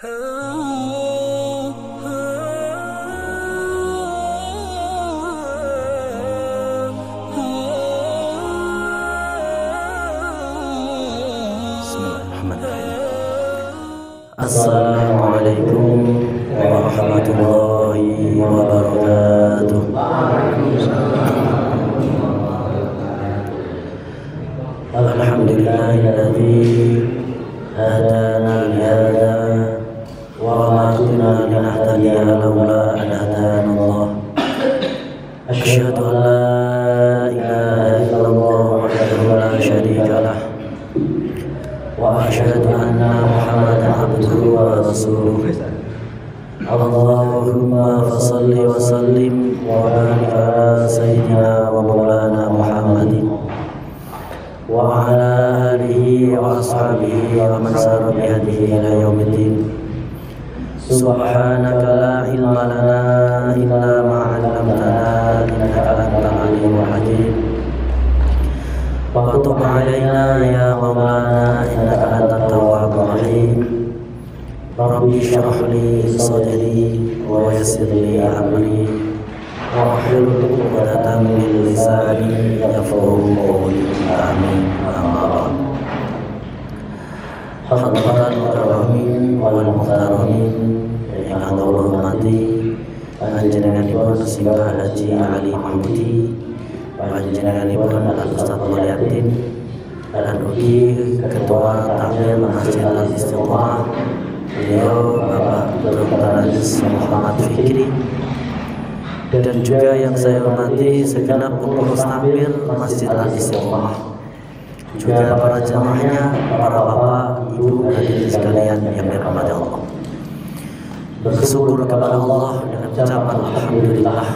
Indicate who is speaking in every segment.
Speaker 1: Assalamualaikum warahmatullahi wabarakatuh. Alhamdulillahilladzi hadana lihada wa ma kunna linahtadiya laula an hadana Allah. Asyhadu an la ilaha illallah wahdahu la syarika lah wa asyhadu anna Muhammadan abduhu wa rasuluh. Allahumma fassalli wa sallim wa barik ala sayyidina wa maulana Muhammadin wa ala alihi wa ashabihi wa man sara bihadihi ila yaumiddin. Subhanaka la ilma lana illa ma 'allamtana innaka antal alimul hakim. Wa tub 'alaina ya maulana innaka antat tawwabur rahim. Rabbi shrah li sadri wa yassir li amri wa hlul 'uqdatam min lisani yafqahu qawli. Amin. Amma ba'd. Hadirin mukarramin wal muhtaramin yang Allah hormati, panjenenganipun Simbah Haji Ali Mahmudi, panjenenganipun Al-Ustaz Mulyatin, dan ugi Ketua Takmir Masjid Al-Istiqomah, beliau Bapak Dr. Aziz Muhammad Fikri, dan juga yang saya hormati segenap pengurus takmir Masjid Al-Istiqomah, juga para jamaahnya, para bapak, ibu, hadirin sekalian yang dirahmati Allah. Bersyukur kepada Allah dengan ucapan alhamdulillah.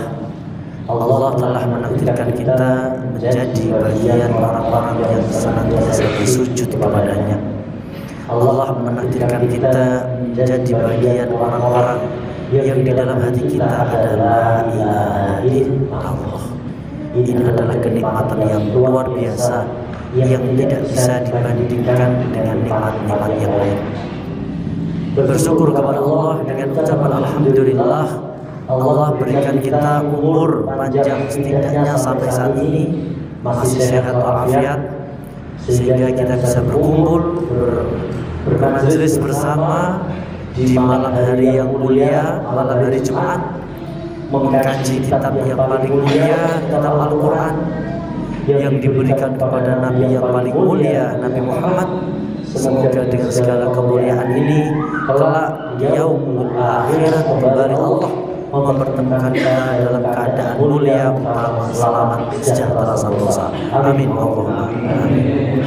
Speaker 1: Allah telah menakdirkan kita menjadi bagian orang-orang yang senantiasa bersujud kepadanya. Allah menakdirkan kita menjadi bagian orang-orang yang di dalam hati kita ada la ilaha illallah. Ini adalah kenikmatan yang luar biasa yang tidak bisa dibandingkan dengan nikmat-nikmat yang lain. Bersyukur kepada Allah dengan ucapan alhamdulillah. Allah berikan kita umur panjang, setidaknya sampai saat ini masih sehat walafiat, sehingga kita bisa berkumpul bermajelis bersama di malam hari yang mulia, malam hari Jumat, mengkaji kitab yang paling mulia, kitab Al-Quran yang diberikan kepada Nabi yang paling mulia, Nabi Muhammad. Semoga dengan segala kemuliaan ini kelak yaumul akhirat kembali Allah mempertemukan kita dalam keadaan mulia, selamat, sejahtera, sentosa. Amin. Allahumma amin.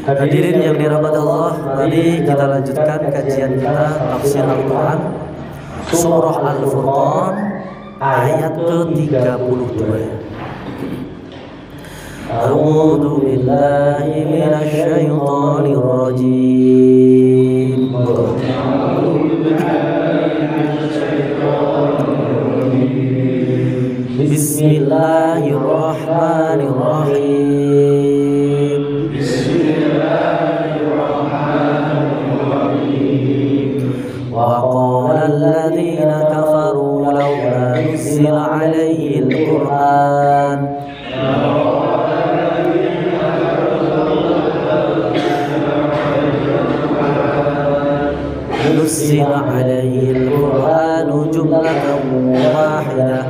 Speaker 1: Hadirin yang dirahmati Allah, mari kita lanjutkan kajian kita tafsir Al-Quran Surah Al-Furqan ayat ke-32. A'udzu billahi minasy syaithanir rajim. Bismillahirrahmanirrahim. Wa qala alladziina kafaru lawlaa nuzila 'alaihi al-Qur'an. نزل عليه القرآن جملة واحدة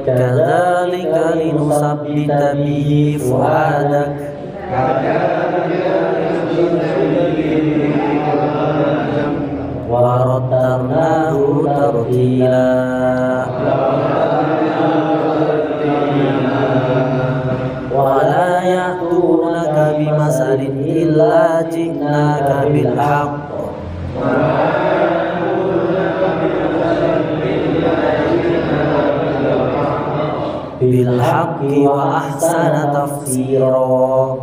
Speaker 1: كذلك لنثبت به فؤادك ورتلناه ترتيلا ولا يأتونك بمثل إلا جئناك بالحق بالحق وأحسن تفسيرا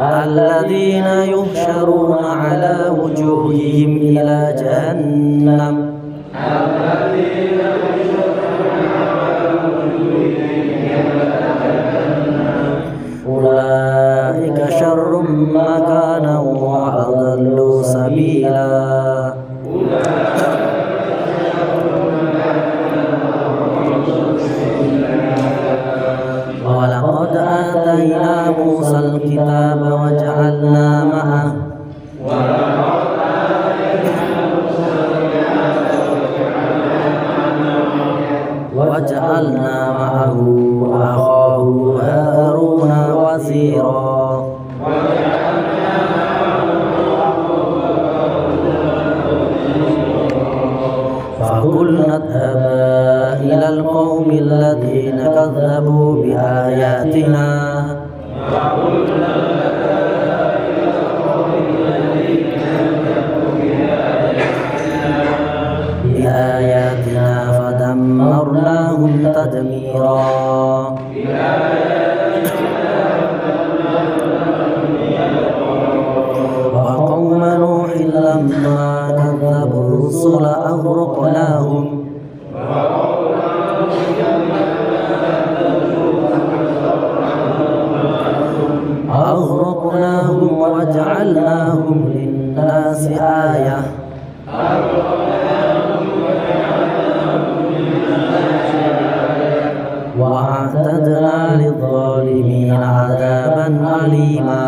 Speaker 1: الذين يحشرون على وجوههم إلى جهنم وجعلنا معه أخاه هارون وزيرا فقلنا اذهبا إلى القوم الذين كذبوا بآياتنا فدمرناهم تدميرا وقوم نوح لما كذبوا الرسل أغرقناهم وجعلناهم للناس آية وأعتدنا للظالمين عذابا أليما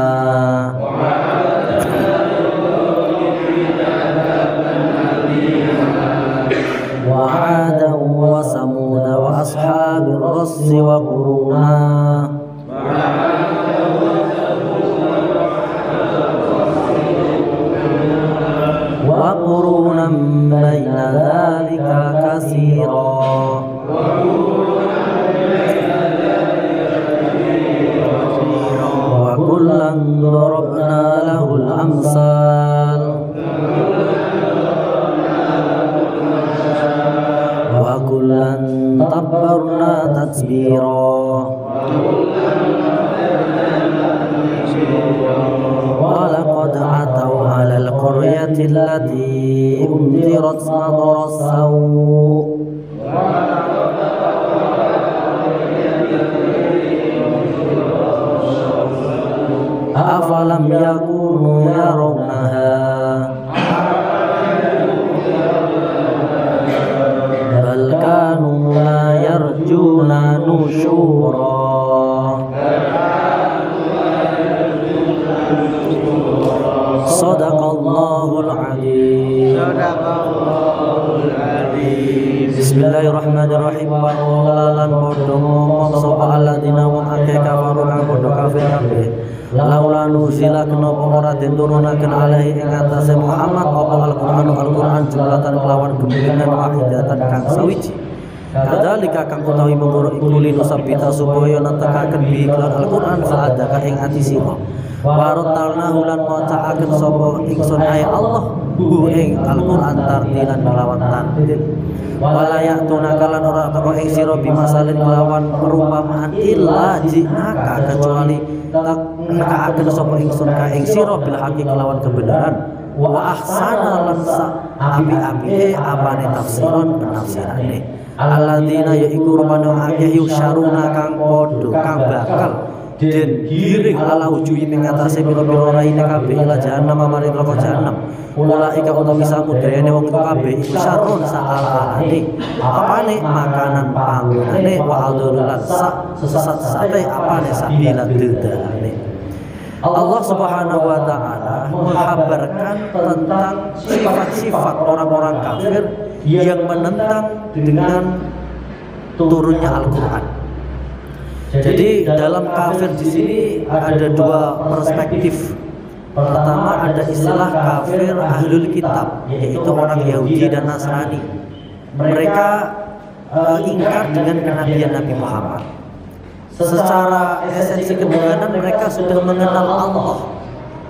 Speaker 1: وعادا وثمود وأصحاب الرس وقرونا بين ذلك كثيرا وكلا ضربنا له الأمثال وكلا تبرنا تتبيرا ولقد عتوا على القرية التي أمطرت مطر السوء أفلم يكونوا يرونها بل كانوا لا يرجون نشورا صدق الله العظيم. Bismillahirrahmanirrahim. Lan padha ngomong sapa alladzina wa akeh kafaru kang padha kafir kabeh. Laula nuzila kenapa ora diturunake alaihi ing atase Muhammad apa Al-Qur'an jumlatan kelawan gemblengan wahidatan kang sawiji. Kadzalika kang utawi mengko iku linusabita supaya netekaken bi iklan Al-Qur'an saadaka ing ati sira. Warotalna hulan macaaken sapa ingsun ae Allah hu ing Al-Qur'an tartilan kelawan tartil. Walayak tunakalan ora teko ing sira bimasalin kelawan perumpamaan illa jinaka kecuali tak nekaaken sapa ingsun ka ing sira bil haqi kelawan kebenaran wa ahsana lan sa api-api apane tafsiron penafsirane alladzina yaiku rupane akeh yusyaruna kang padha kang bakal den giring ala ujui ing atase pira-pira raine kabeh ila jahannam maring neraka jahannam. Ula ika utawi samudayane wong iku kabeh iku sarun sa'alane apane makanan panggonane wa adzulan sesat-sesate apane sabila dedalane. Allah Subhanahu wa taala menghabarkan tentang sifat-sifat orang-orang kafir yang menentang dengan turunnya Al-Qur'an. Jadi dalam kafir di sini ada dua perspektif. Pertama ada istilah kafir ahlul kitab, yaitu orang Yahudi dan Nasrani. Mereka ingkar dengan kenabian Nabi Muhammad. Secara esensi ketuhanan mereka sudah mengenal Allah.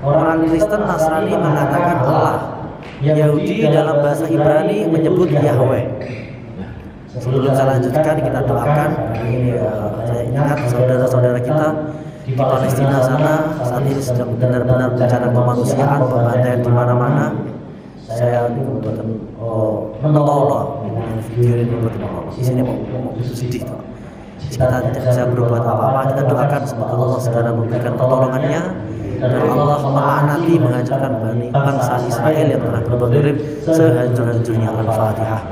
Speaker 1: Orang Kristen Nasrani mengatakan Allah. Yahudi dalam bahasa Ibrani menyebut Yahweh. Sebelum saya lanjutkan, kita doakan. Ini saya ingat saudara-saudara kita di Palestina sana saat ini sedang benar-benar bencana kemanusiaan, pembantaian di mana-mana. Saya menolong video ini buat di sini mau sedih. Kita tidak bisa berbuat apa-apa. Kita doakan semoga Allah segera memberikan pertolongannya dan Allah melaknati menghancurkan bangsa Israel yang telah berbuat dolim sehancur-hancurnya. Al-Fatihah.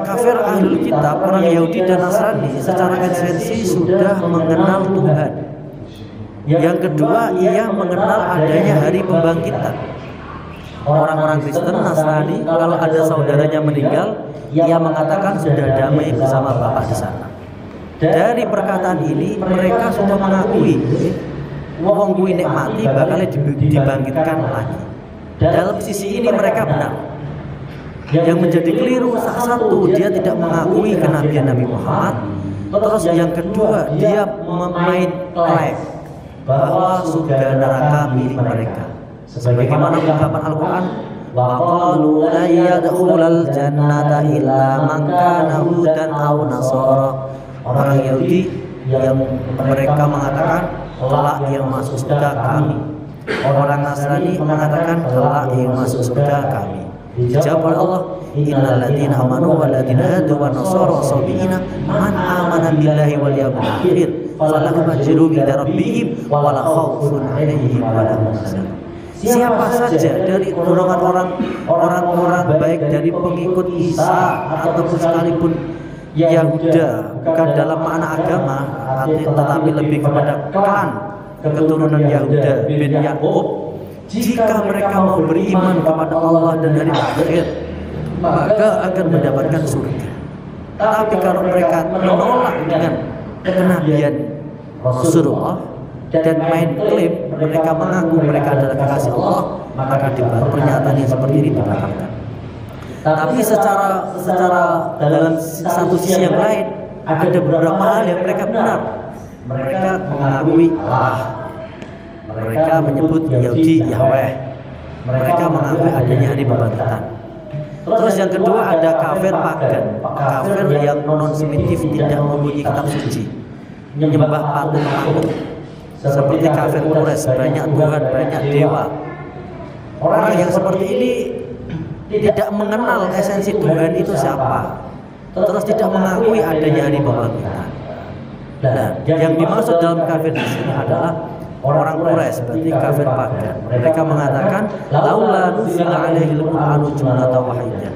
Speaker 1: Kafir ahlul kitab kitab, orang Yahudi dan Nasrani secara esensi sudah mengenal Tuhan. Yang kedua, ia mengenal adanya hari pembangkitan. Orang-orang Kristen Nasrani kalau ada saudaranya meninggal, ia mengatakan sudah damai bersama Bapa di sana. Dari perkataan ini mereka sudah mengakui wong kuwi nek mati bakal dibangkitkan lagi. Dalam sisi ini mereka benar. Yang menjadi keliru satu, dia tidak mengakui kenabian Nabi Muhammad. Terus yang kedua, dia memain klaim bahwa surga neraka milik mereka. Sebagaimana ungkapan Al-Quran, wa qalu la yadkhulal jannata illa man kana hudan aw nasara. Orang Yahudi yang mereka mengatakan kelak yang masuk surga kami. Orang Nasrani mengatakan kelak yang masuk surga kami. Dijawab oleh Allah, innal ladzina amanu wal ladzina hadu wan nasara sabiina man amana billahi wal yawmil akhir falahum ajrun inda rabbihim wa la khaufun 'alaihim wa la hum yahzanun. Siapa saja dari golongan orang-orang baik dari pengikut Isa ataupun sekalipun Yahuda, bukan dalam makna agama tetapi lebih kepada klan keturunan Yahuda bin Yakub, jika mereka mau beriman kepada Allah dan hari akhir maka akan mendapatkan surga. Tapi kalau mereka menolak dengan kenabian Rasulullah dan main klaim mereka mengaku mereka adalah kekasih Allah, maka pernyataan yang seperti ini dibatalkan. Tapi secara dalam satu sisi yang lain ada beberapa hal yang mereka benar. Mereka mengakui Allah, mereka menyebut Yahudi Yahweh, mereka mengakui adanya hari pembangkitan. Terus yang kedua ada kafir pagan, kafir yang non-semitif, tidak mempunyai kitab suci, menyembah patung-patung seperti kafir Quraisy, banyak Tuhan, banyak dewa. Orang yang seperti ini tidak mengenal esensi Tuhan itu siapa, terus tidak mengakui adanya hari pembangkitan. Nah, yang dimaksud dalam kafir di sini adalah orang Quraisy, berarti kafir pagan. Mereka mengatakan laula nuzila alaihil qur'anu jumlatan wahidah.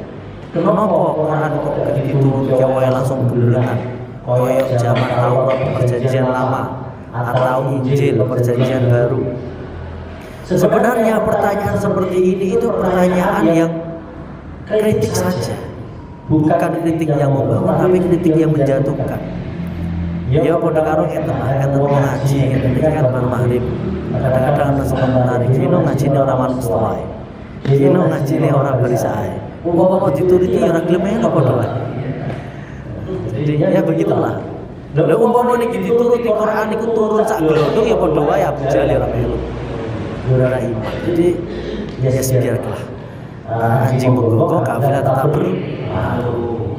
Speaker 1: Kenapa Quran kok diturun ke langsung bulan koyok zaman Taurat perjanjian lama atau Injil perjanjian baru? Sebenarnya pertanyaan seperti ini itu pertanyaan yang kritik saja, bukan kritik yang membangun, tapi kritik yang menjatuhkan. Ya pada karo enten ngaji, enten kan baru maghrib. Kadang-kadang ana sing menarik, dino ngajine ora manut wae. Dino ngajine ora barisae. Umpama dituruti ora gelem eno padha wae. Jadi ya begitulah. Lha umpama niki dituruti Quran iku turun sak glodong ya padha wae Abu Jahal ora melu. Ora iman. Jadi ya biarlah. Anjing bergogok, kafilah tetap berlalu.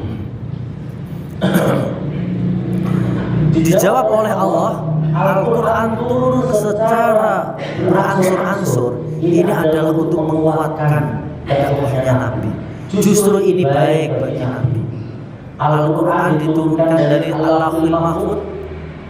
Speaker 1: Dijawab oleh Allah, Al-Quran turun secara berangsur-angsur. Ini adalah untuk menguatkan dakwahnya Nabi. Justru ini baik bagi Nabi. Al-Quran diturunkan dari Allahul Mahfud.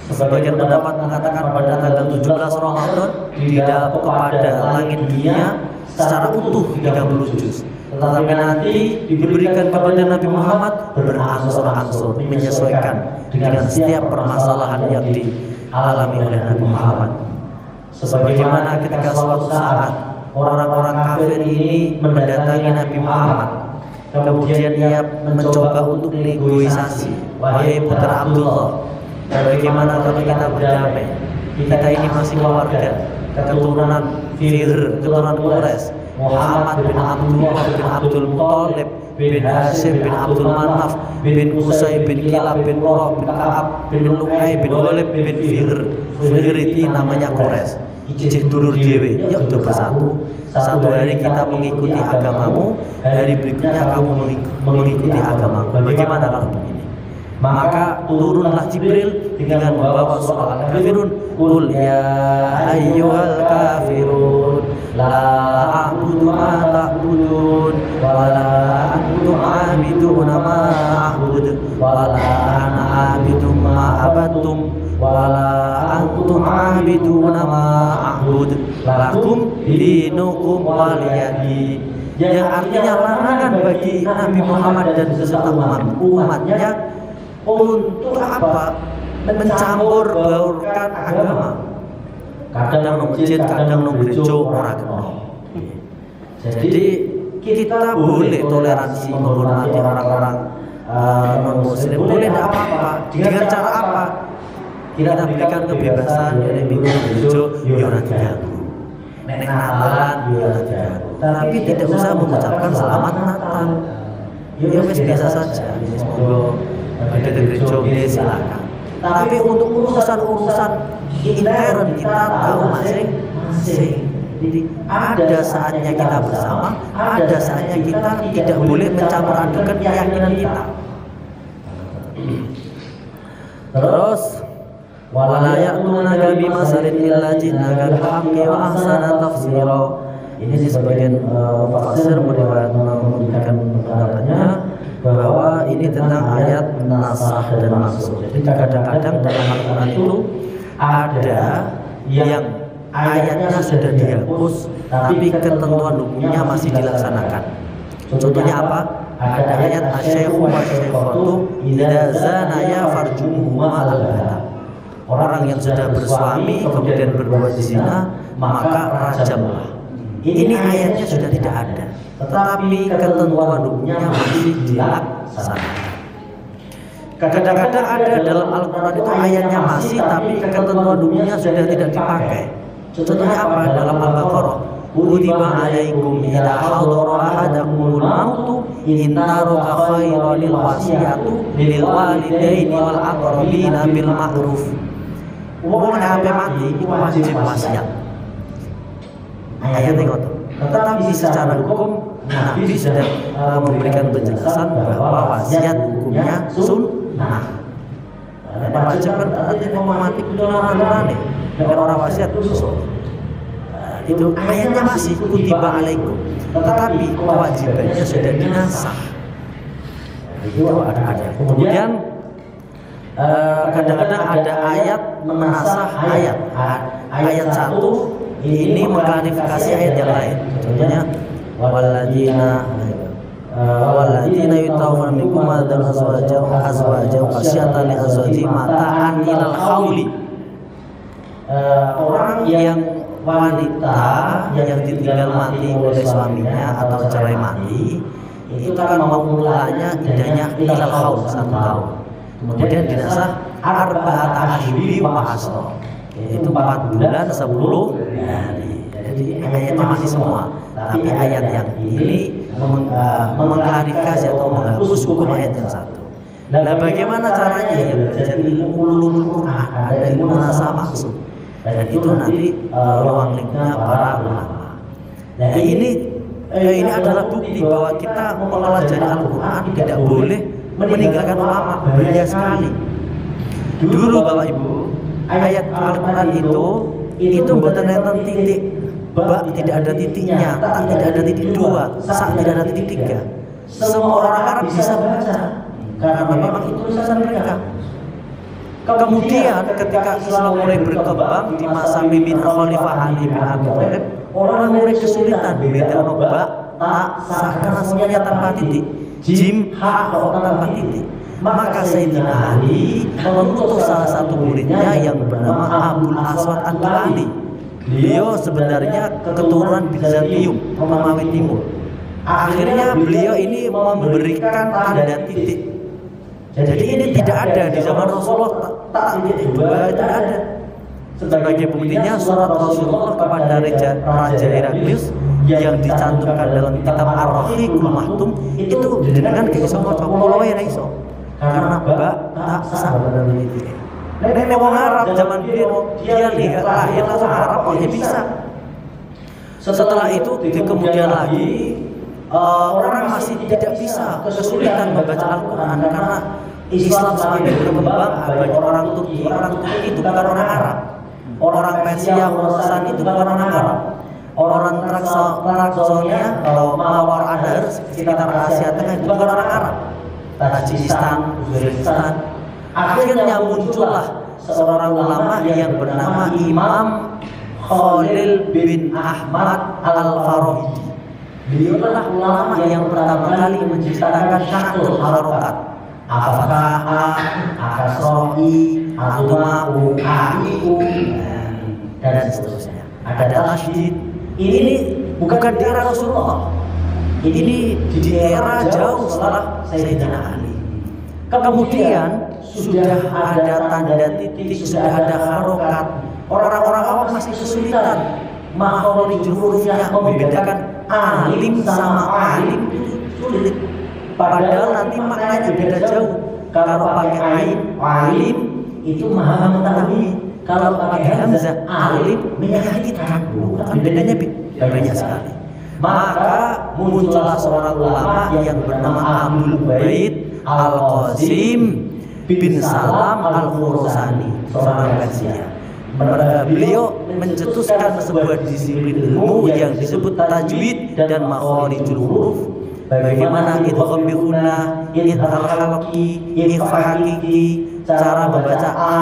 Speaker 1: Sebagian pendapat mengatakan pada tanggal 17 Ramadan tidak kepada langit dunia secara utuh 30 juz. Tetapi nanti diberikan kepada Nabi Muhammad berangsur-angsur menyesuaikan dengan setiap permasalahan yang dialami oleh Nabi Muhammad. Sebagaimana ketika suatu saat orang-orang kafir ini mendatangi Nabi Muhammad, kemudian ia mencoba untuk negosiasi, wahai putra Abdullah, bagaimana kalau kita berdamai? Kita ini masih keluarga, keturunan Fihr, keturunan Quraisy. Muhammad bin Abdullah bin Abdul Muthalib bin Hashim bin Abdul Manaf bin Qusay bin Kilab bin Murrah bin Ka'ab bin Lu'ay bin Ghalib bin Fihr. Fihr itu namanya Quraisy. Ijih dulur dhewe, yuk do bersatu. Satu hari kita mengikuti agamamu, hari berikutnya kamu mengikuti agamamu. Bagaimana kalau begini? Maka turunlah Jibril dengan membawa surah Al-Kafirun. Qul ya ayyuhal kafirun la a'budu ma ta'budun wa la antum 'abiduna ma a'bud wa la ana 'abidu ma abattum wa la antum 'abiduna ma a'bud lakum dinukum waliyadin. Yang artinya larangan bagi Nabi Muhammad dan beserta umatnya untuk apa? Mencampur baurkan agama. Kadang nang masjid, kadang nang gereja ora kena. Jadi kita boleh toleransi menghormati orang-orang non muslim, boleh tidak apa-apa. Dengan cara apa? Kita berikan kebebasan dari minggu gereja, ya ora diganggu. Nek Natalan ya ora diganggu. Tapi tidak usah mengucapkan selamat Natal. Ya wis biasa saja. Wis monggo ada gereja ya silakan. Tapi untuk urusan-urusan intern kita tahu masing-masing. Jadi ada saatnya kita bersama, ada saatnya kita tidak boleh mencampur adukan keyakinan kita. Terus wala ya'tunaka bimasalin illa ji'naka bihaqqi wa ahsana tafsira. Ini sebagian fasir memberikan pendapatnya bahwa ini tentang ayat nasakh dan mansukh. Jadi kadang-kadang dalam Al-Quran itu ada yang ayatnya sudah dihapus tapi ketentuan hukumnya masih dilaksanakan. Contohnya apa? Ada ayat asy-syaikhu wasy-syaikhatu idza zanaya farjumuhuma al-bata. Orang yang sudah bersuami kemudian berbuat zina maka rajamlah. Ini ayatnya sudah tidak ada, tetapi ketentuan hukumnya masih dilaksanakan. Kadang-kadang ada dalam Al-Quran itu ayatnya masih, tapi ketentuan hukumnya sudah tidak dipakai. Contohnya apa? Dalam Al-Baqarah, kutiba alaikum idza hadara ahadakumul mautu in taraka khairan lil wasiyatu lil walidaini wal aqrabina bil ma'ruf. Wong nek mati itu wajib wasiat. Ayat itu. Tetapi secara hukum Nabi sudah memberikan penjelasan bahwa wasiat hukumnya sunnah. Dan wajib kan berarti mau mati kudu aturan nih. Nek ora wasiat itu ayatnya masih kutiba alaikum, tetapi kewajibannya sudah dinasakh. Itu ada. Kemudian kadang-kadang ada ayat menasakh ayat. Ayat 1 ini mengklarifikasi ayat yang lain. Contohnya walladzina yutawafawna minkum dan azwajan khasyatan li azwaji mata'an ilal hauli. Orang yang wanita yang ditinggal mati oleh suaminya atau cerai mati itu kan mau mulanya idahnya ilal haul 1 tahun. Kemudian dinasakh arba'ata asyhuri wa ashra. Itu 4 bulan 10 hari. Jadi ayatnya masih semua, tapi ayat yang ini mengklarifikasi atau menghapus hukum ayat yang 1. Nah, bagaimana caranya? Ya belajar ilmu ulumul Quran, ada ilmu nasakh maksud. Dan itu nanti ruang lingkupnya para ulama. Nah, ini adalah bukti bahwa kita mempelajari Al-Quran tidak boleh meninggalkan ulama. Bahaya sekali. Dulu Bapak Ibu, ayat Al-Quran itu buatan enten titik, ba tidak ada titiknya, tak tidak ada titik 2, sa tidak ada titik 3. Semua orang Arab bisa baca karena memang itu tulisan mereka. Kemudian ketika Islam mulai berkembang di masa pimpin Khalifah Ali bin Abi Thalib, orang mulai kesulitan beda ba, ta, sa karena semuanya tanpa titik, jim, ha, tanpa titik. Maka Sayyidina Ali mengutus salah satu muridnya yang bernama Abul Aswad Ad-Du'ali. Beliau sebenarnya keturunan Bizantium, Romawi Timur. Akhirnya beliau ini memberikan tanda titik. Jadi ini tidak ada di zaman Rasulullah, tak titik 2 tidak ada. Sebagai buktinya surat Rasulullah kepada Raja Heraklius yang dicantumkan dalam kitab Ar-Rahiqul Mahtum itu dengan keiso maca polowe ra iso. Karena ba tak sa benar titik. Nek wong Arab zaman dulu dia lihat lahir langsung Arab aja bisa. Setelah itu di kemudian lagi orang masih tidak bisa, kesulitan membaca Al-Quran karena Islam semakin berkembang. Banyak orang Turki itu bukan orang Arab, orang Persia, Khorasan itu bukan orang Arab, orang Traksonia atau Mawar Adar sekitar Asia Tengah itu bukan orang Arab, Tajikistan, Uzbekistan. Akhirnya muncullah seorang ulama yang bernama Imam Khalil bin Ahmad Al-Farahidi. Beliau adalah ulama yang pertama kali menciptakan Nahjul Harokat. Afatah, akasrohi, atumaku, aiku, dan seterusnya. Ada tasydid. Ini bukan di era Rasulullah. Ini di era jauh setelah Sayyidina Ali. Kemudian sudah ada tanda titik, sudah ada harokat. Orang-orang awam masih kesulitan makhorijul hurufnya, membedakan alim sama alim itu sulit. Padahal nanti maknanya beda jauh. Kalau pakai ain, alim itu maha mengetahui. Kalau pakai hamzah, alim meyakinkan. Kan bedanya banyak sekali. Maka muncullah seorang ulama yang bernama Abul Bait Al-Qasim bin Salam Al-Khurasani, seorang Persia. Beliau mencetuskan sebuah disiplin ilmu yang disebut tajwid dan makhorijul huruf. Bagaimana idgham bi gunnah, idhar halqi, ikhfa hakiki, cara membaca a,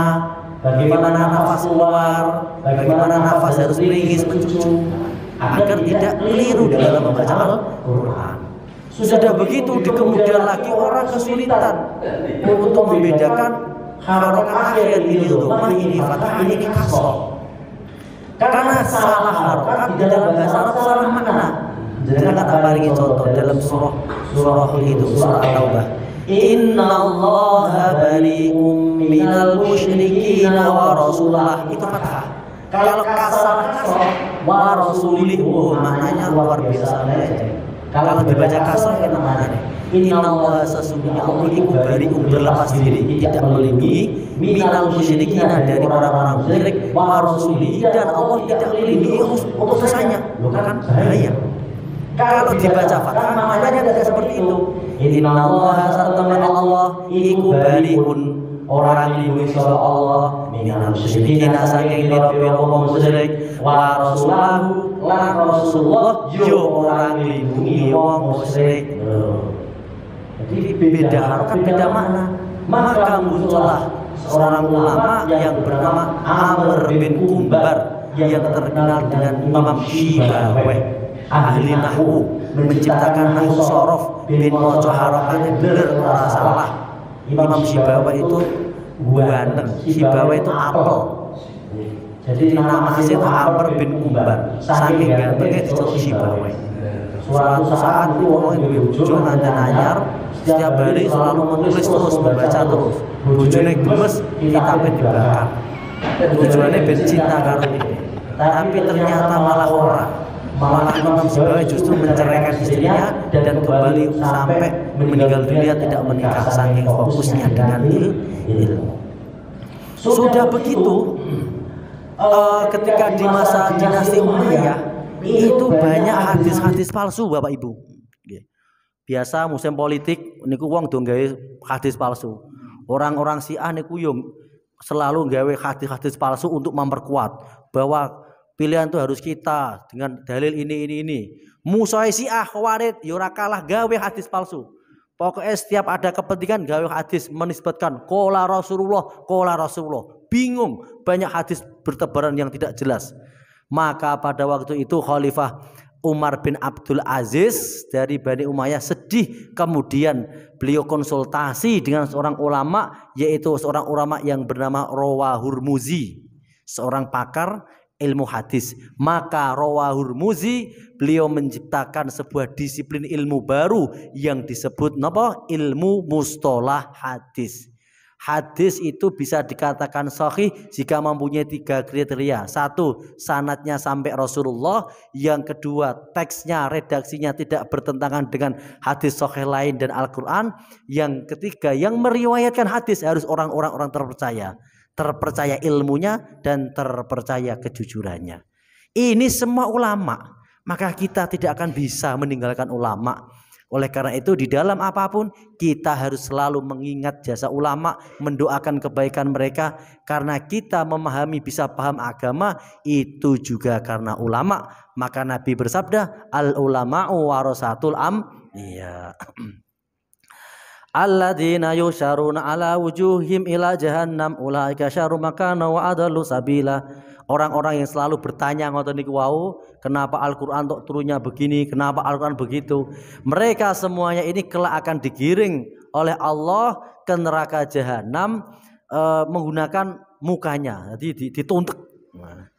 Speaker 1: bagaimana nafas keluar, bagaimana nafas harus meringis mencucu agar tidak keliru dalam membaca Al-Qur'an. Sudah begitu di kemudian lagi orang kesulitan untuk membedakan harokat akhir ini dhammah, ini fathah, ini kasrah. Karena salah harokat di dalam bahasa Arab salah makna. Jangan tak paringi contoh dalam surah itu, surah At-Taubah. Innallaha bari'um minal musyrikin wa rasulah, itu fathah. Kalau kasrah wa rasulih, maknanya luar biasa. Kalau dibaca kasrah kan namanya innallaha, sesungguhnya Allah itu bari'um, berlepas diri, tidak melindungi, minal musyrikin, dari orang-orang musyrik, wa rasulih, dan Allah tidak melindungi utusannya. Kan bahaya. Kalau dibaca fathah maknanya tidak seperti itu. Innallaha, sartana Allah iku bari'un, orang lindungi sapa Allah, minal musyrikin, saking pira-pira wong musyrik, wa rasulahu, lan Rasulullah yo orang lindungi wong musyrik. Jadi beda harokat, beda makna. Maka muncullah seorang ulama yang bernama Amr bin Kumbar yang terkenal dengan Imam Syibawayh, ahli nahwu, menciptakan nahwu sorof bin moco harokatnya bener ora salah. Imam Syibawayh itu ganteng, Syibawayh itu apel. Jadi nama asli itu Amr bin Kumbar, saking gantengnya diceluk Syibawayh. Suatu saat itu orang yang bojo nanti nanyar, setiap hari selalu menulis terus, membaca terus. Bojone gemes, kitabnya dibakar. Tujuannya ben cinta karo ini. Tapi ternyata malah orang. Malah Imam Syibawayh justru menceraikan istrinya dan kembali sampai meninggal dunia tidak menikah, saking fokusnya dengan ilmu. Sudah begitu, ketika di masa dinasti Umayyah itu banyak hadis-hadis palsu, Bapak Ibu. Biasa musim politik niku wong do gawe hadis palsu. Orang-orang Syiah niku yo selalu gawe hadis-hadis palsu untuk memperkuat bahwa pilihan itu harus kita dengan dalil ini. Musuh Syiah Khawarij yo ora kalah gawe hadis palsu. Pokoknya setiap ada kepentingan gawe hadis menisbatkan qala Rasulullah. Bingung, banyak hadis bertebaran yang tidak jelas. Maka pada waktu itu Khalifah Umar bin Abdul Aziz dari Bani Umayyah sedih, kemudian beliau konsultasi dengan seorang ulama, yaitu seorang ulama yang bernama Rawa Hurmuzi, seorang pakar ilmu hadis. Maka Rawa Hurmuzi beliau menciptakan sebuah disiplin ilmu baru yang disebut apa? Ilmu mustolah hadis. Hadis itu bisa dikatakan sahih jika mempunyai 3 kriteria. 1, sanadnya sampai Rasulullah. Yang kedua, teksnya, redaksinya tidak bertentangan dengan hadis sahih lain dan Al-Quran. Yang ketiga, yang meriwayatkan hadis harus orang-orang terpercaya. Terpercaya ilmunya dan terpercaya kejujurannya. Ini semua ulama. Maka kita tidak akan bisa meninggalkan ulama. Oleh karena itu di dalam apapun kita harus selalu mengingat jasa ulama, mendoakan kebaikan mereka, karena kita memahami bisa paham agama itu juga karena ulama. Maka Nabi bersabda, al ulama'u warasatul anbiya. Alladzina yusharuna ala wujuhim ila jahannam ulaika syarru makana wa adallu sabila. Orang-orang yang selalu bertanya ngoten niku wau, kenapa Al-Qur'an tok turunnya begini, kenapa Al-Qur'an begitu? Mereka semuanya ini kelak akan digiring
Speaker 2: oleh Allah ke neraka jahanam menggunakan mukanya, jadi dituntut. Nah,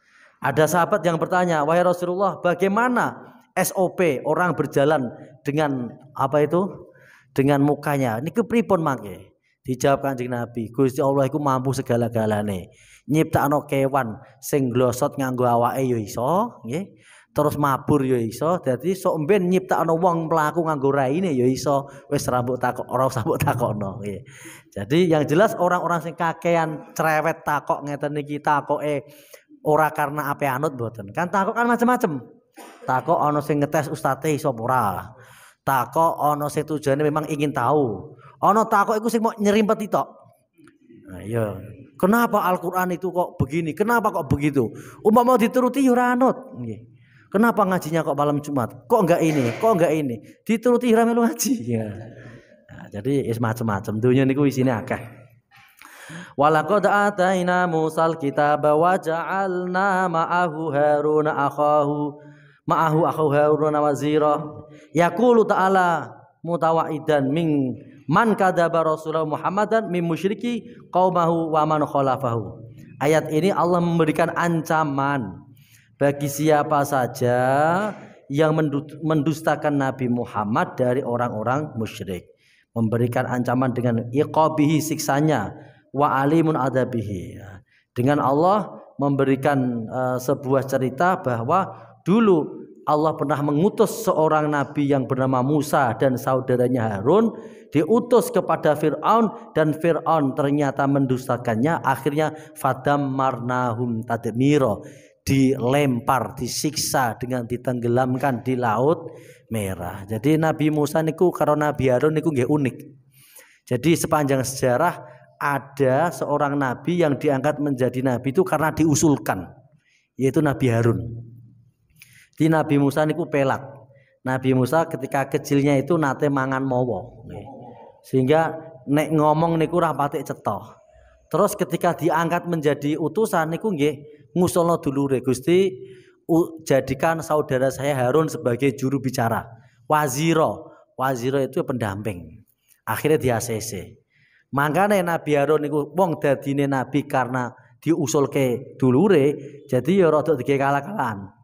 Speaker 2: ada sahabat yang bertanya, wahai Rasulullah, bagaimana SOP orang berjalan dengan apa itu? Dengan mukanya. Ini kepripun mangke? Dijawab Kanjeng Nabi, Gusti Allah iku mampu segala-galane. Nyiptakno kewan sing glosot nganggo awake ya iso, nggih. Terus mabur ya iso. Dadi sok mben nyiptakno wong mlaku nganggo raine ya iso. Wis rambut takok ora usah mbok takokno, nggih. Jadi yang jelas orang-orang sing kakean cerewet takok ngeten iki takoke ora karena ape anut mboten. Kan takok kan macam-macam. Takok ana sing ngetes ustate iso ora. Takok ana sing tujuane memang ingin tahu. Ana takok iku sing mau nyerimpeti tok. Nah, iya. Kenapa Al-Qur'an itu kok begini? Kenapa kok begitu? Umpama dituruti ya ora anut, nggih. Kenapa ngajinya kok malam Jumat? Kok enggak ini? Kok enggak ini? Dituruti ora melu ngaji. Ya. Nah, jadi is macam-macam. Dunya niku isine akeh. Walaqad ataina Musal kitaba wa ja'alna ma'ahu akhahu Harun wazira. Yaqulu ta'ala mutawaidan min man kadzaba Rasulullah Muhammadan min musyriki qaumahu wa man khalafahu. Ayat ini Allah memberikan ancaman bagi siapa saja yang mendustakan Nabi Muhammad dari orang-orang musyrik. Memberikan ancaman dengan iqabihi siksanya wa alimun adabihi. Dengan Allah memberikan sebuah cerita bahwa dulu Allah pernah mengutus seorang nabi yang bernama Musa dan saudaranya Harun diutus kepada Fir'aun dan Fir'aun ternyata mendustakannya. Akhirnya fadammarnahum tadmira, dilempar, disiksa dengan ditenggelamkan di Laut Merah. Jadi Nabi Musa niku karo Nabi Harun niku nggih unik. Jadi sepanjang sejarah ada seorang nabi yang diangkat menjadi nabi itu karena diusulkan, yaitu Nabi Harun. Di Nabi Musa niku pelak. Nabi Musa ketika kecilnya itu nate mangan mawa. Sehingga nek ngomong niku ora patik cetha. Terus ketika diangkat menjadi utusan niku nggih ngusulno dulure, Gusti jadikan saudara saya Harun sebagai juru bicara. Waziro itu pendamping. Akhirnya di ACC. Makanya Nabi Harun niku wong dadine nabi karena diusulke dulure, jadi ya rada dikekal-kalan.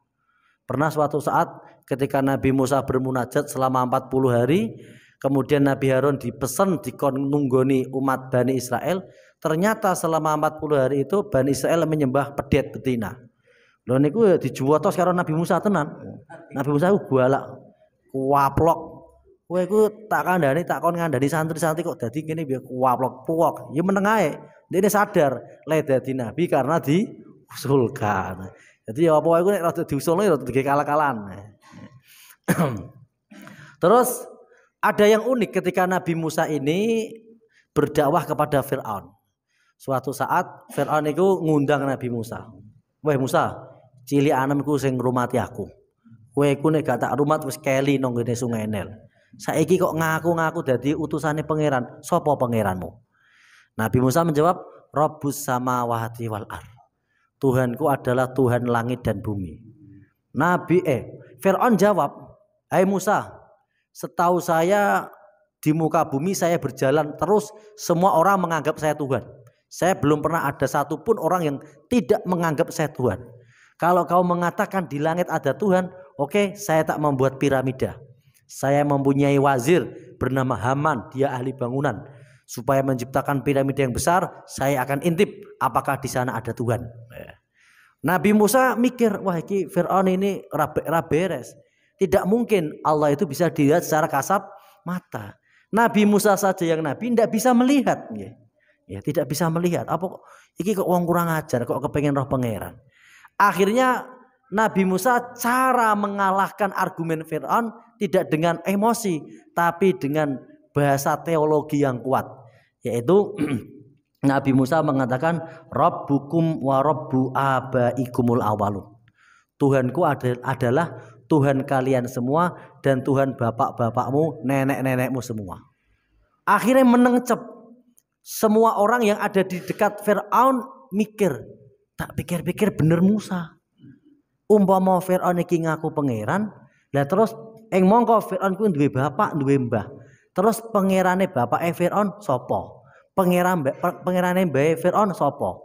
Speaker 2: Pernah suatu saat ketika Nabi Musa bermunajat selama 40 hari, kemudian Nabi Harun dipesan dikon nunggoni umat Bani Israel, ternyata selama 40 hari itu Bani Israel menyembah pedet betina. Lho niku dijuwotos karo Nabi Musa tenan. Nabi Musa ku galak, kuwaplok. Kowe iku tak kandhani tak kon ngandani santri-santri kok dadi kene piye kuwaplok-puwok. Ya meneng ae. Dene sadar le dadi nabi karena diusulkan. Jadi apa wae iku nek rada diusulno ya rada dikekal-kalan. Terus ada yang unik ketika Nabi Musa ini berdakwah kepada Fir'aun. Suatu saat Fir'aun itu ngundang Nabi Musa. Weh Musa, cilik anemku sing ngrumati aku. Kowe iku nek gak tak rumat wis keli nang ngene Sungai Nil. Saiki kok ngaku-ngaku dadi utusane pangeran. Sapa pangeranmu? Nabi Musa menjawab, Rabbus samawati wal ardh. Tuhanku adalah Tuhan langit dan bumi. Fir'aun jawab, hai Musa, setahu saya di muka bumi saya berjalan terus semua orang menganggap saya Tuhan. Saya belum pernah ada satupun orang yang tidak menganggap saya Tuhan. Kalau kau mengatakan di langit ada Tuhan, oke, saya tak membuat piramida. Saya mempunyai wazir bernama Haman, dia ahli bangunan. Supaya menciptakan piramida yang besar, saya akan intip apakah di sana ada Tuhan. Nabi Musa mikir, wah ini Fir'aun ini beres. Tidak mungkin Allah itu bisa dilihat secara kasat mata. Nabi Musa saja yang Nabi tidak bisa melihat. Ya, tidak bisa melihat. Apa ini kok orang kurang ajar, kok kepengen roh pangeran. Akhirnya Nabi Musa cara mengalahkan argumen Fir'aun tidak dengan emosi, tapi dengan bahasa teologi yang kuat, yaitu Nabi Musa mengatakan Rabbukum wa Rabbu abaikumul awalun. Tuhanku adalah Tuhan kalian semua dan Tuhan bapak-bapakmu, nenek-nenekmu semua. Akhirnya menengcep. Semua orang yang ada di dekat Fir'aun mikir, tak pikir-pikir bener Musa. Umpama Fir'aun iki ngaku pangeran, lah terus mongko Fir'aun ku duwe bapak, duwe mbah. Terus pangerane bapak Firaun sapa? Pangerane mbae Firaun sapa?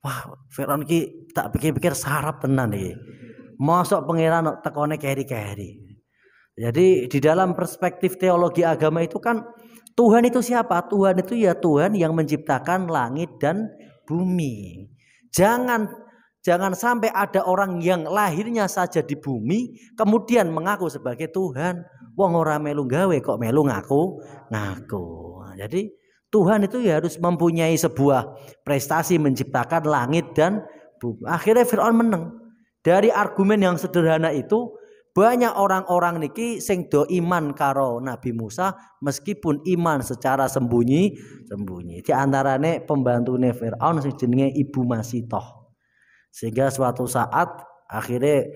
Speaker 2: Wah, Firaun ki tak pikir-pikir sarap tenan iki. Mosok pangeran tekone keri-keri. Jadi di dalam perspektif teologi agama itu kan Tuhan itu siapa? Tuhan itu ya Tuhan yang menciptakan langit dan bumi. Jangan sampai ada orang yang lahirnya saja di bumi kemudian mengaku sebagai Tuhan. Wong ora melu gawe kok melu ngaku. Jadi Tuhan itu ya harus mempunyai sebuah prestasi menciptakan langit dan bumi. Akhirnya Firaun menang. Dari argumen yang sederhana itu banyak orang-orang niki sing do iman karo Nabi Musa meskipun iman secara sembunyi. Di antarane pembantune Firaun sing jenenge Ibu Masitoh. Sehingga suatu saat akhirnya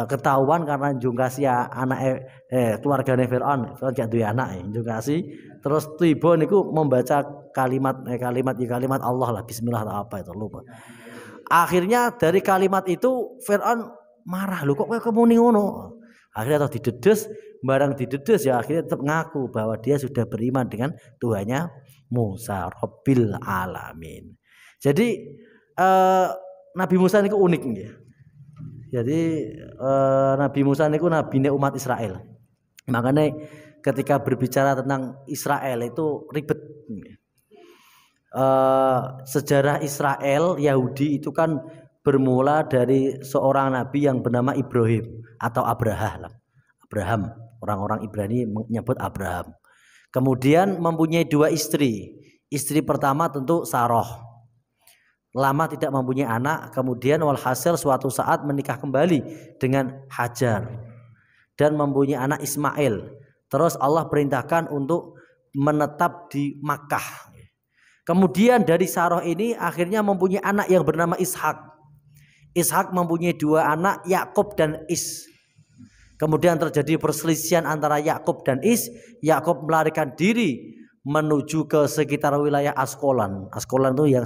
Speaker 2: ketahuan karena jungkasi anak keluargane Firaun gak duwe anak jungkasi terus tiba niku membaca kalimat Allah lah bismillah atau apa itu lupa. Akhirnya dari kalimat itu Firaun marah, lho kok kamu muni ngono. Akhirnya atau didedes, barang didedes ya akhirnya tetap ngaku bahwa dia sudah beriman dengan Tuhannya Musa Rabbil Alamin. Jadi Nabi Musa niku unik nggih. Jadi Nabi Musa niku nabine umat Israel. Makanya ketika berbicara tentang Israel itu ribet. Sejarah Israel Yahudi itu kan bermula dari seorang nabi yang bernama Ibrahim atau Abraham. Orang-orang Ibrani menyebut Abraham. Kemudian mempunyai dua istri. Istri pertama tentu Saroh. Lama tidak mempunyai anak. Kemudian walhasil suatu saat menikah kembali dengan Hajar dan mempunyai anak Ismail. Terus Allah perintahkan untuk menetap di Makkah. Kemudian dari Saroh ini akhirnya mempunyai anak yang bernama Ishak. Ishak mempunyai dua anak, Yakub dan Is. Kemudian terjadi perselisihan antara Yakub dan Is. Yakub melarikan diri menuju ke sekitar wilayah Askolan. Askolan itu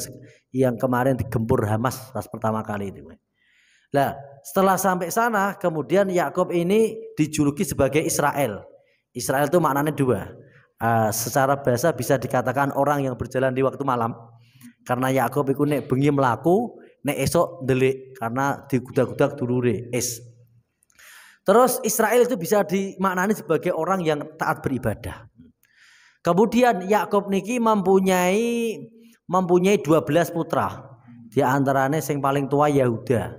Speaker 2: yang kemarin digempur Hamas pas pertama kali itu. Nah, setelah sampai sana, kemudian Yakub ini dijuluki sebagai Israel. Israel itu maknanya dua. Secara bahasa bisa dikatakan orang yang berjalan di waktu malam. Karena Yakub iku nek bengi mlaku, nek esok ndelik karena digudak-gudak dulure es. Terus Israel itu bisa dimaknani sebagai orang yang taat beribadah. Kemudian Yakub niki mempunyai 12 putra. Di antaranya yang paling tua Yahuda.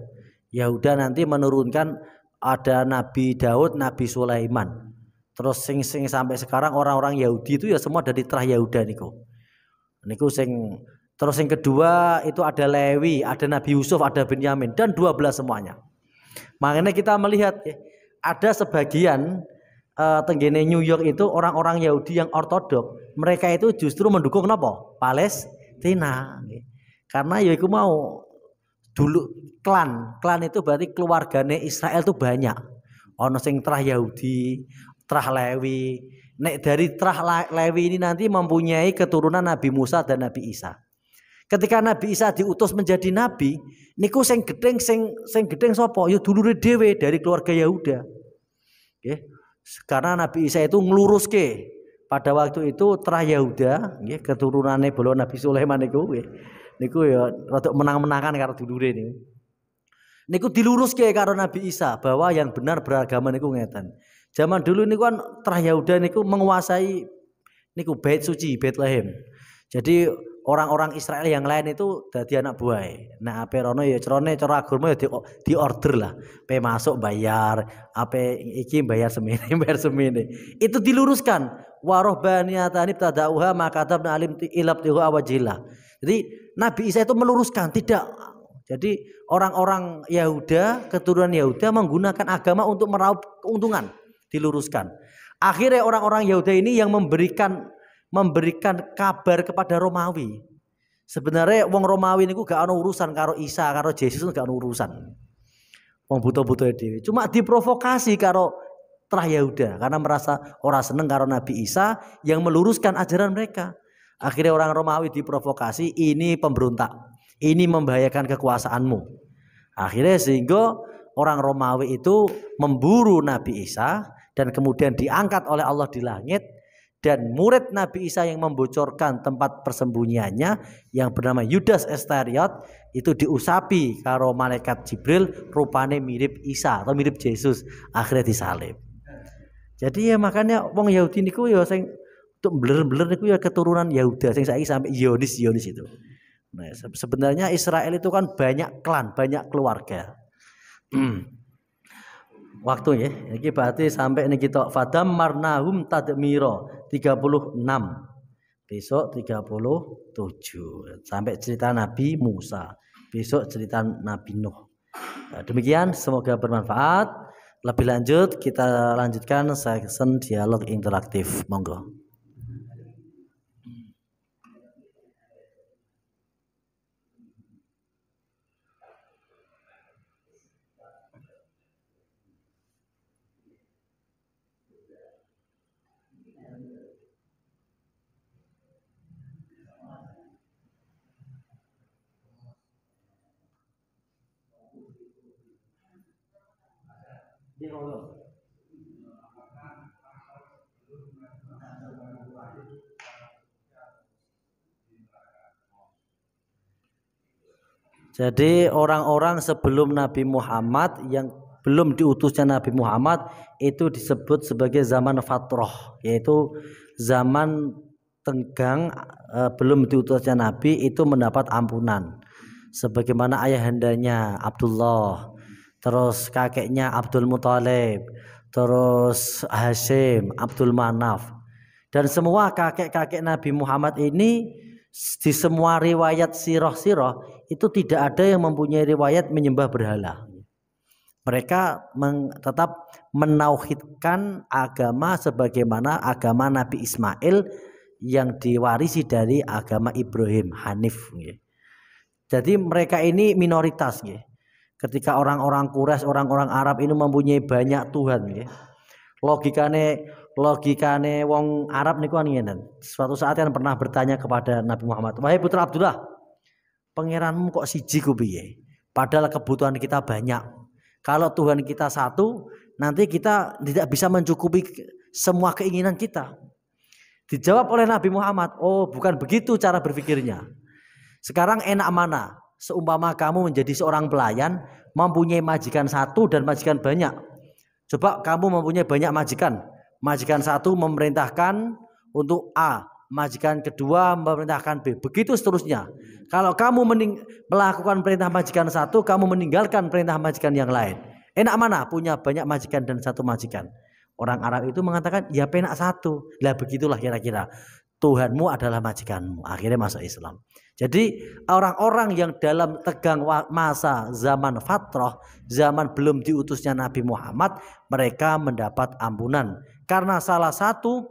Speaker 2: Yahuda nanti menurunkan ada Nabi Daud, Nabi Sulaiman. Terus sing sampai sekarang orang-orang Yahudi itu ya semua dari terah Yahuda niku. Niku terus yang kedua itu ada Lewi, ada Nabi Yusuf, ada Benyamin dan 12 semuanya. Makanya kita melihat ada sebagian tenggene New York itu orang-orang Yahudi yang ortodok, mereka itu justru mendukung napa? Palestina. Karena ya iku mau dulu klan itu berarti keluargane Israel itu banyak. Ono sing terah Yahudi, terah Lewi. Nek dari terah Lewi ini nanti mempunyai keturunan Nabi Musa dan Nabi Isa. Ketika Nabi Isa diutus menjadi nabi, niku sing gedeng sapa? Ya dulure dhewe dari keluarga Yahuda. Nggih. Karena Nabi Isa itu ngluruske pada waktu itu terah Yahuda, nggih, keturunane bolo Nabi Sulaiman niku nggih. Niku ya rada menang-menangan karo dulure niku. Niku diluruske karo Nabi Isa bahwa yang benar beragama niku ngeten. Zaman dulu niku kan terah Yahuda niku menguasai niku bait suci Bethlehem. Jadi orang-orang Israel yang lain itu dadi anak buah. Nah, ape rono ya cerone cara agama ya di order lah. Pe masuk bayar, ape iki bayar semene. Itu diluruskan. Warohbaniyatani tadauha makatabna alim ilabtihu awajillah. Jadi Nabi Isa itu meluruskan, tidak. Jadi orang-orang Yahuda, keturunan Yahuda menggunakan agama untuk meraup keuntungan, diluruskan. Akhirnya orang-orang Yahuda ini yang memberikan kabar kepada Romawi. Sebenarnya wong Romawi niku gak ana urusan karo Isa, karo Yesus gak ana urusan. Wong buta-buta dhewe. Cuma diprovokasi karo terah Yahuda karena merasa ora seneng karo Nabi Isa yang meluruskan ajaran mereka. Akhirnya orang Romawi diprovokasi, ini pemberontak. Ini membahayakan kekuasaanmu. Akhirnya sehingga orang Romawi itu memburu Nabi Isa dan kemudian diangkat oleh Allah di langit. Dan murid Nabi Isa yang membocorkan tempat persembunyiannya yang bernama Yudas Iskariot itu diusapi karo malaikat Jibril, rupane mirip Isa atau mirip Yesus, akhirnya disalib. Jadi ya makanya wong Yahudi niku ya sing untuk beler-beler niku ya keturunan Yahuda sing saiki sampai Zionis itu. Nah, sebenarnya Israel itu kan banyak klan, banyak keluarga. Waktu ya, ini berarti sampai ini kita fadam marnahum tadmiro 36, besok 37 sampai cerita Nabi Musa, besok cerita Nabi Nuh. Nah, demikian semoga bermanfaat. Lebih lanjut kita lanjutkan session dialog interaktif, monggo. Jadi orang-orang sebelum Nabi Muhammad yang belum diutusnya Nabi Muhammad itu disebut sebagai zaman fatrah, yaitu zaman tenggang belum diutusnya Nabi itu mendapat ampunan. Sebagaimana ayahandanya Abdullah, terus kakeknya Abdul Muthalib, terus Hashim, Abdul Manaf, dan semua kakek-kakek Nabi Muhammad ini di semua riwayat sirah-sirah itu tidak ada yang mempunyai riwayat menyembah berhala. Mereka tetap menauhidkan agama sebagaimana agama Nabi Ismail yang diwarisi dari agama Ibrahim Hanif. Jadi mereka ini minoritas. Ketika orang-orang Quraisy, orang-orang Arab ini mempunyai banyak Tuhan. Logikane wong Arab niku ngene. Suatu saat kan pernah bertanya kepada Nabi Muhammad, "Wahai putra Abdullah, pangeranmu kok siji ku piye? Padahal kebutuhan kita banyak. Kalau Tuhan kita satu, nanti kita tidak bisa mencukupi semua keinginan kita." Dijawab oleh Nabi Muhammad, "Oh, bukan begitu cara berpikirnya. Sekarang enak mana? Seumpama kamu menjadi seorang pelayan, mempunyai majikan satu dan majikan banyak. Coba kamu mempunyai banyak majikan. Majikan satu memerintahkan untuk A, majikan kedua memerintahkan B, begitu seterusnya. Kalau kamu melakukan perintah majikan satu, kamu meninggalkan perintah majikan yang lain. Enak mana punya banyak majikan dan satu majikan?" Orang Arab itu mengatakan, "Ya penak satu." Lah begitulah kira-kira. Tuhanmu adalah majikanmu. Akhirnya masuk Islam. Jadi orang-orang yang dalam tegang masa zaman fatrah, zaman belum diutusnya Nabi Muhammad, mereka mendapat ampunan. Karena salah satu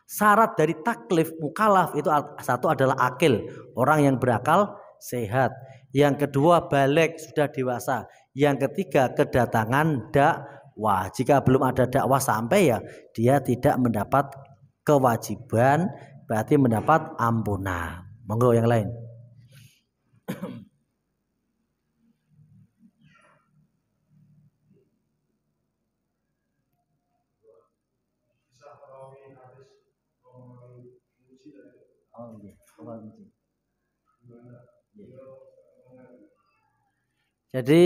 Speaker 2: syarat dari taklif mukallaf itu satu adalah akil, orang yang berakal sehat. Yang kedua balik, sudah dewasa. Yang ketiga kedatangan dakwah. Jika belum ada dakwah sampai ya dia tidak mendapat kewajiban, berarti mendapat ampunan. Monggo yang lain. Jadi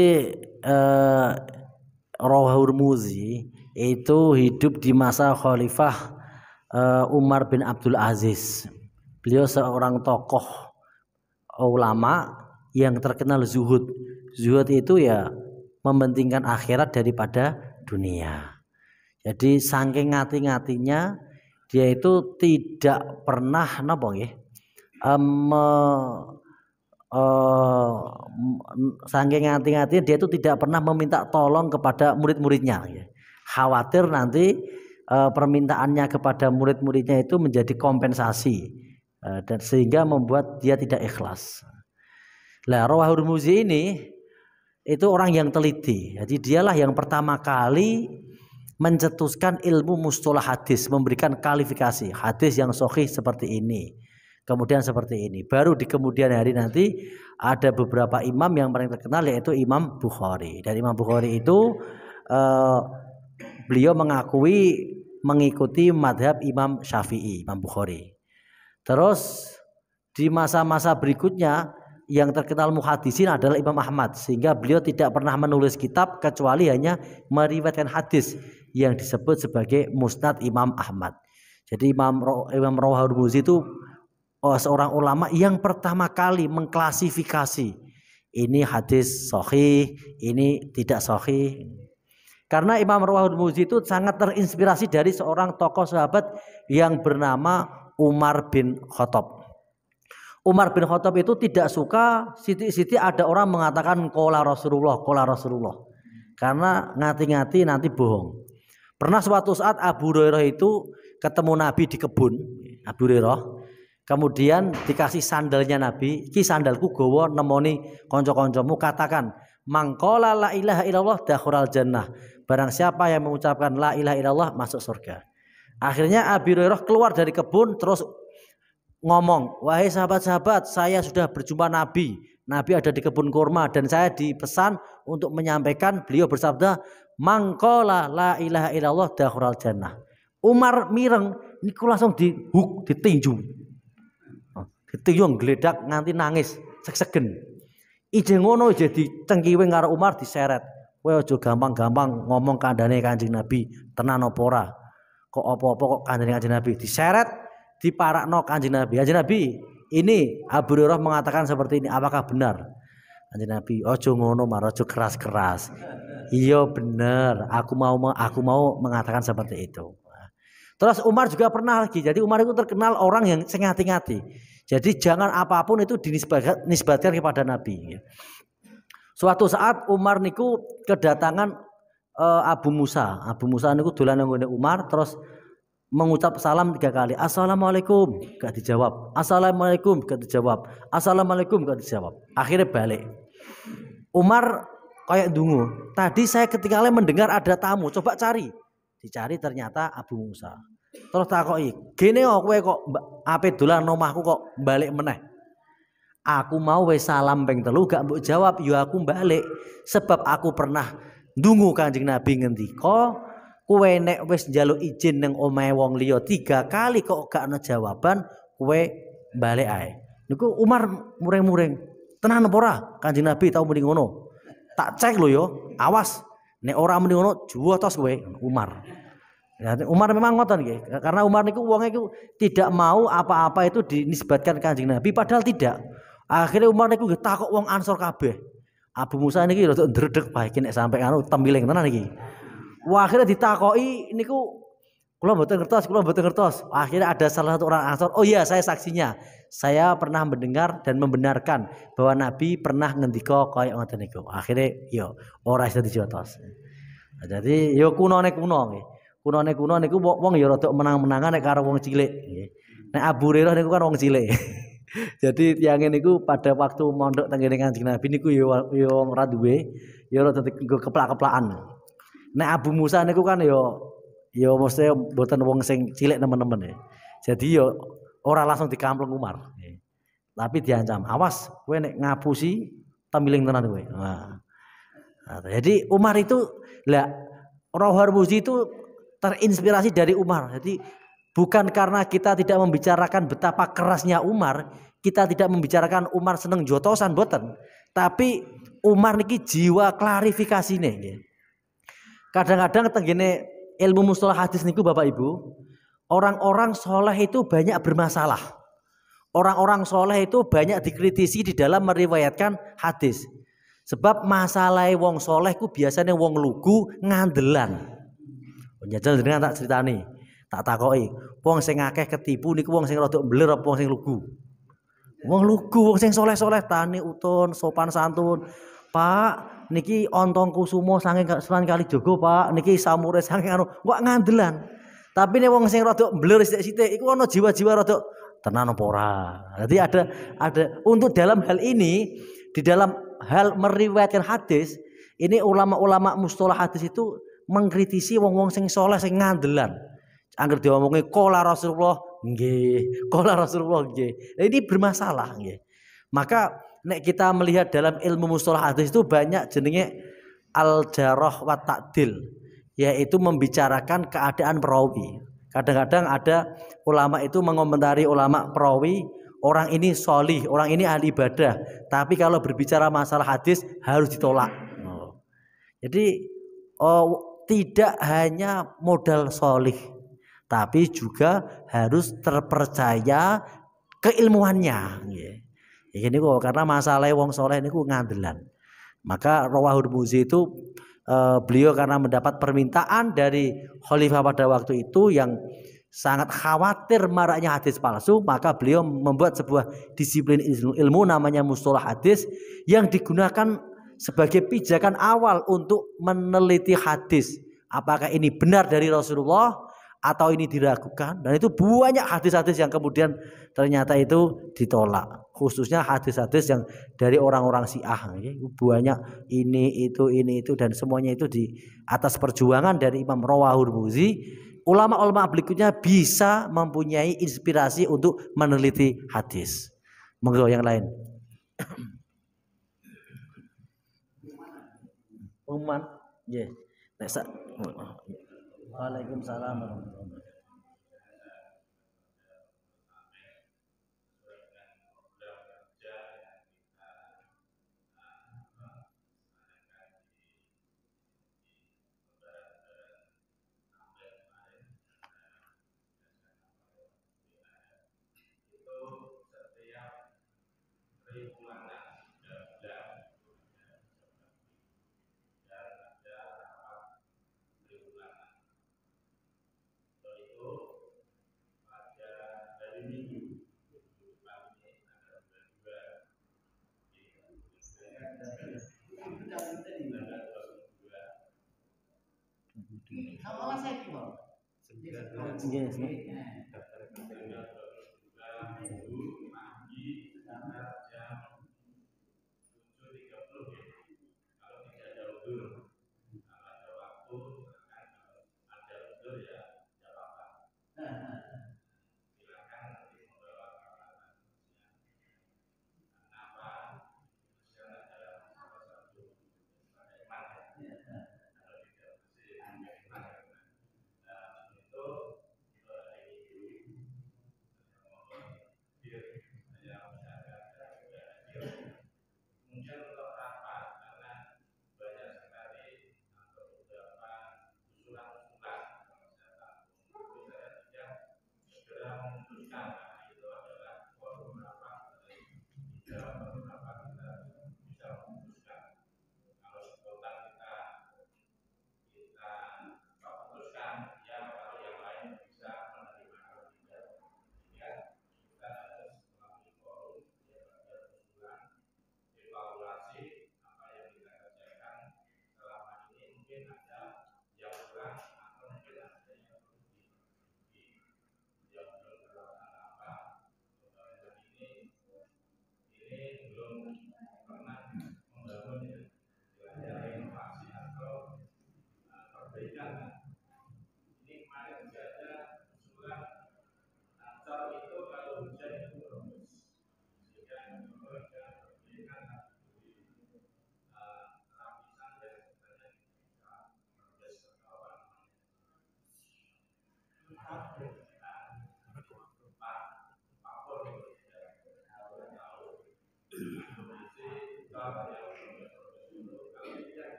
Speaker 2: Rawahul Muzi itu hidup di masa Khalifah Umar bin Abdul Aziz. Beliau seorang tokoh ulama yang terkenal zuhud. Zuhud itu ya mementingkan akhirat daripada dunia. Jadi saking ngati-ngatinya dia itu tidak pernah saking ngati-ngatinya dia itu tidak pernah meminta tolong kepada murid-muridnya. Khawatir nanti permintaannya kepada murid-muridnya itu menjadi kompensasi. Dan sehingga membuat dia tidak ikhlas. Lah Rawahul Muzi ini itu orang yang teliti. Jadi dialah yang pertama kali mencetuskan ilmu mustalah hadis, memberikan kualifikasi hadis yang sahih seperti ini, kemudian seperti ini. Baru di kemudian hari nanti ada beberapa imam yang paling terkenal yaitu Imam Bukhari. Dan Imam Bukhari itu beliau mengakui mengikuti madhab Imam Syafi'i, Imam Bukhari. Terus di masa-masa berikutnya yang terkenal muhadisin adalah Imam Ahmad, sehingga beliau tidak pernah menulis kitab kecuali hanya meriwayatkan hadis yang disebut sebagai Musnad Imam Ahmad. Jadi Imam Rawahul Muzi itu seorang ulama yang pertama kali mengklasifikasi ini hadis sahih, ini tidak sahih. Karena Imam Rawahul Muzi itu sangat terinspirasi dari seorang tokoh sahabat yang bernama Umar bin Khattab. Umar bin Khattab itu tidak suka siti-siti ada orang mengatakan qala Rasulullah, qala Rasulullah. Karena ngati-ngati nanti bohong. Pernah suatu saat Abu Hurairah itu ketemu Nabi di kebun, Abu Hurairah. Kemudian dikasih sandalnya Nabi, "Ki sandalku gowo nemoni kanca-kancamu, katakan, mangqala la ilaha illallah dakhural jannah." Barang siapa yang mengucapkan la ilaha illallah masuk surga. Akhirnya Abu Hurairah keluar dari kebun terus ngomong, "Wahai sahabat-sahabat, saya sudah berjumpa Nabi. Nabi ada di kebun kurma dan saya dipesan untuk menyampaikan." Beliau bersabda, "Mangqala la ilaha illallah dakhural jannah." Umar mireng niku langsung ditinju. Ditinju gledak nganti nangis seg-segen. Ije ngono ije dicengkiwe karo Umar diseret. "Kowe aja gampang-gampang ngomong kandhane Kanjeng Nabi, tenan apa ora? Kok apa-apa kok kandhane Kanjeng Nabi?" Diseret diparakno Kanjeng Nabi. "Kanjeng Nabi, ini Abu Hurairah mengatakan seperti ini, apakah benar?" Kanjeng Nabi, "Ojo ngono, Mar, ojo keras-keras." "Iya benar, aku mau mengatakan seperti itu." Terus Umar juga pernah lagi. Jadi Umar itu terkenal orang yang ngati-ngati. Jadi jangan apapun itu dinisbatkan kepada Nabi. Suatu saat Umar niku kedatangan Abu Musa. Abu Musa niku dolan nang Umar terus mengucap salam 3 kali. "Assalamualaikum," gak dijawab. "Assalamualaikum," gak dijawab. "Assalamualaikum," gak dijawab. Akhirnya balik. Umar kayak dungu. "Tadi saya ketika mendengar ada tamu, coba cari." Dicari ternyata Abu Musa. Terus takoki, "Gene kok kowe kok ape dolan omahku kok balik meneh?" "Aku mau wis salam ping 3 gak mbok jawab, ya aku balik. Sebab aku pernah ndungu Kanjeng Nabi ngendika, kowe nek wis njaluk izin ning omahe wong liya 3 kali kok gak ana jawaban, kowe balik ae." Niku Umar muring-muring. "Tenan apa ora? Kanjeng Nabi tau muni ngono?" "Tak cek lho ya, awas. Nek ora muni ngono juwotos kowe." Umar. Ya, Umar memang ngoten nggih. Karena Umar niku wonge iku tidak mau apa-apa itu dinisbatkan Kanjeng Nabi padahal tidak. Akhirnya Umar niku nggih takok wong Ansor kabeh. Abu Musa niki rada ndredeg bae iki nek sampe anu tembiling tenan iki. Wah, akhirnya ditakoki niku kula mboten ngertos. Akhirnya ada salah satu orang Ansor, "Oh iya, saya saksinya. Saya pernah mendengar dan membenarkan bahwa Nabi pernah ngendika kaya ngoten niku." Akhirnya yo ora iso dijotos. Jadi yo kunone nggih. Kunone niku wong ya rada menang-menangan nek karo wong cilik nggih. Nek Abu Hurairah niku kan wong cilik. Jadi tiyang niku pada waktu mondok teng ngene Kanjeng Nabi niku ya wong ora duwe, ya rada keplak-keplakan. Nek Abu Musa niku kan ya mesti mboten wong sing cilik nemen-nemen ya. Jadi ya ora langsung dikampleng Umar. Tapi diancam, "Awas kowe nek ngapusi tembiling tenan kowe." Nah, jadi Umar itu Rawahul Muzi itu terinspirasi dari Umar. Jadi bukan karena kita tidak membicarakan betapa kerasnya Umar, kita tidak membicarakan Umar seneng jotosan boten, tapi Umar niki jiwa klarifikasine. Kadang-kadang tenggene ilmu mustalah hadis niku Bapak Ibu, orang-orang soleh itu banyak bermasalah. Orang-orang soleh itu banyak dikritisi di dalam meriwayatkan hadis. Sebab masalah wong soleh ku biasanya wong lugu ngandelan. Njajal jenengan tak critani, tak takoki, wong sing akeh ketipu niku wong sing rada mbler apa wong sing lugu? Wong lugu, wong sing soleh-soleh tani utun, sopan santun. "Pak, niki ontong kusumo saking Sunan Kalijaga, Pak. Niki samure saking anu, kok ngandelan." Tapi nek wong sing rada mbler sithik-sithik iku ana jiwa-jiwa rada tenan apa ora. Jadi ada untuk dalam hal ini, di dalam hal meriwayatkan hadis, ini ulama-ulama mustalah hadis itu mengkritisi wong-wong sing soleh sing ngandelan. Angger diomongi qala Rasulullah nggih, qala Rasulullah nggih. Ini bermasalah nggih. Maka nek kita melihat dalam ilmu mustalah hadis itu banyak jenenge al-jarh wa ta'dil. yaitu membicarakan keadaan perawi. Kadang-kadang ada ulama itu mengomentari ulama perawi, orang ini solih, orang ini ahli ibadah, tapi kalau berbicara masalah hadis harus ditolak. Jadi tidak hanya modal solih, tapi juga harus terpercaya keilmuannya. Ini kok karena masalah wong soleh ini ngandelan. Maka Rawahul Muzi itu beliau karena mendapat permintaan dari khalifah pada waktu itu yang sangat khawatir maraknya hadis palsu, maka beliau membuat sebuah disiplin ilmu namanya mustalah hadis yang digunakan sebagai pijakan awal untuk meneliti hadis. Apakah ini benar dari Rasulullah atau ini diragukan? Dan itu banyak hadis-hadis yang kemudian ternyata itu ditolak. Khususnya hadis-hadis yang dari orang-orang Syiah, banyak ini itu dan semuanya itu di atas perjuangan dari Imam Rawahul Muzi. Ulama-ulama berikutnya bisa mempunyai inspirasi untuk meneliti hadis. Monggo yang lain. Uman, ya. Waalaikumsalam warahmatullahi wabarakatuh.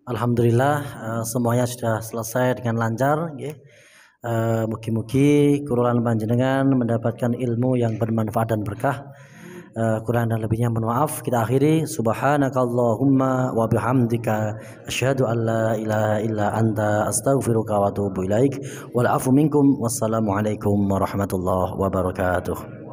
Speaker 2: Alhamdulillah semuanya sudah selesai dengan lancar. Mugi-mugi kurulan panjenengan mendapatkan ilmu yang bermanfaat dan berkah. Kurang dan lebihnya mohon maaf. Kita akhiri subhanakallahumma wa bihamdika asyhadu an la ilaha illa anta astaghfiruka wa atubu ilaik. Wal afu minkum. Wassalamualaikum warahmatullahi wabarakatuh.